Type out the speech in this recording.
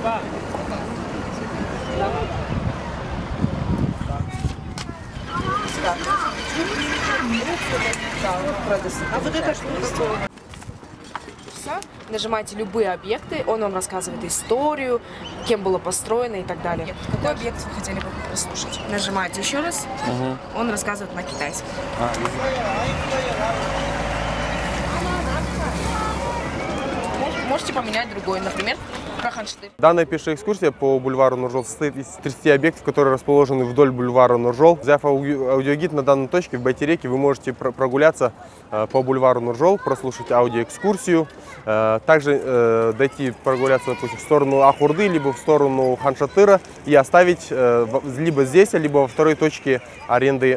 А вот это что? Нажимаете любые объекты, он вам рассказывает историю, кем было построено и так далее. Какой объект вы хотели бы прослушать? Нажимаете еще раз, он рассказывает на китайском. Можете поменять другой, например, про Ханшты. Данная пешая экскурсия по бульвару Нуржол состоит из 30 объектов, которые расположены вдоль бульвара Нуржол. Взяв аудиогид на данной точке в Байтереке, вы можете прогуляться по бульвару Нуржол, прослушать аудиоэкскурсию, также дойти прогуляться, допустим, в сторону Ахурды, либо в сторону Ханшатыра и оставить либо здесь, либо во второй точке аренды